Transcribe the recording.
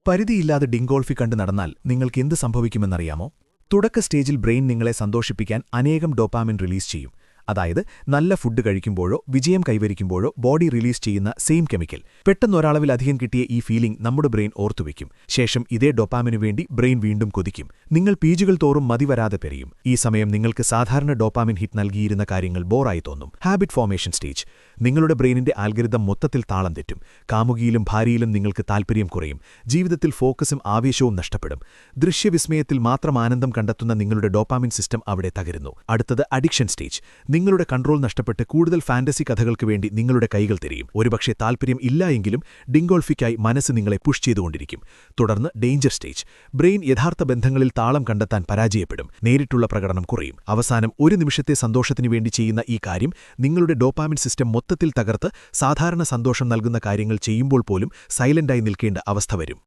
പരിധിയില്ലാതെ ഡിങ്കോൾഫി കണ്ടു നടന്നാൽ നിങ്ങൾക്ക് എന്ത് സംഭവിക്കുമെന്നറിയാമോ? തുടക്ക സ്റ്റേജിൽ ബ്രെയിൻ നിങ്ങളെ സന്തോഷിപ്പിക്കാൻ അനേകം ഡോപാമിൻ റിലീസ് ചെയ്യും. അതായത് നല്ല ഫുഡ് കഴിക്കുമ്പോഴോ വിജയം കൈവരിക്കുമ്പോഴോ ബോഡി റിലീസ് ചെയ്യുന്ന സെയിം കെമിക്കൽ. പെട്ടെന്നൊരളവിലധികം കിട്ടിയ ഈ ഫീലിംഗ് നമ്മുടെ ബ്രെയിൻ ഓർത്തുവയ്ക്കും. ശേഷം ഇതേ ഡോപാമിനു വേണ്ടി ബ്രെയിൻ വീണ്ടും കൊതിക്കും. നിങ്ങൾ പേജുകൾ തോറും മതിവരാതെ പെരിയും. ഈ സമയം നിങ്ങൾക്ക് സാധാരണ ഡോപാമിൻ ഹിറ്റ് നൽകിയിരുന്ന കാര്യങ്ങൾ ബോറായി തോന്നും. Habit formation stage. നിങ്ങളുടെ ബ്രെയിനിന്റെ ആൽഗരിതം മൊത്തത്തിൽ താളം തെറ്റും. കാമുകിയിലും ഭാര്യയിലും നിങ്ങൾക്ക് താൽപ്പര്യം കുറയും. ജീവിതത്തിൽ ഫോക്കസും ആവേശവും നഷ്ടപ്പെടും. ദൃശ്യവിസ്മയത്തിൽ മാത്രം ആനന്ദം കണ്ടെത്തുന്ന നിങ്ങളുടെ ഡോപാമിൻ സിസ്റ്റം അവിടെ തകരുന്നു. അടുത്തത് അഡിക്ഷൻ സ്റ്റേജ്. നിങ്ങളുടെ കൺട്രോൾ നഷ്ടപ്പെട്ട് കൂടുതൽ ഫാന്റസി കഥകൾക്ക് വേണ്ടി നിങ്ങളുടെ കൈകൾ തിരിയും. ഒരുപക്ഷെ താൽപ്പര്യം ഇല്ലായെങ്കിലും ഡിങ്കോൾഫിക്കായി മനസ്സ് നിങ്ങളെ പുഷ് ചെയ്തുകൊണ്ടിരിക്കും. തുടർന്ന് ഡേഞ്ചർ സ്റ്റേജ്. ബ്രെയിൻ യഥാർത്ഥ ബന്ധങ്ങളിൽ താളം കണ്ടെത്താൻ പരാജയപ്പെടും. നേരിട്ടുള്ള പ്രകടനം കുറയും. അവസാനം ഒരു നിമിഷത്തെ സന്തോഷത്തിനു വേണ്ടി ചെയ്യുന്ന ഈ കാര്യം നിങ്ങളുടെ ഡോപാമിൻ സിസ്റ്റം മൊത്തത്തിൽ തകർത്ത് സാധാരണ സന്തോഷം നൽകുന്ന കാര്യങ്ങൾ ചെയ്യുമ്പോൾ പോലും സൈലന്റായി നിൽക്കേണ്ട അവസ്ഥ വരും.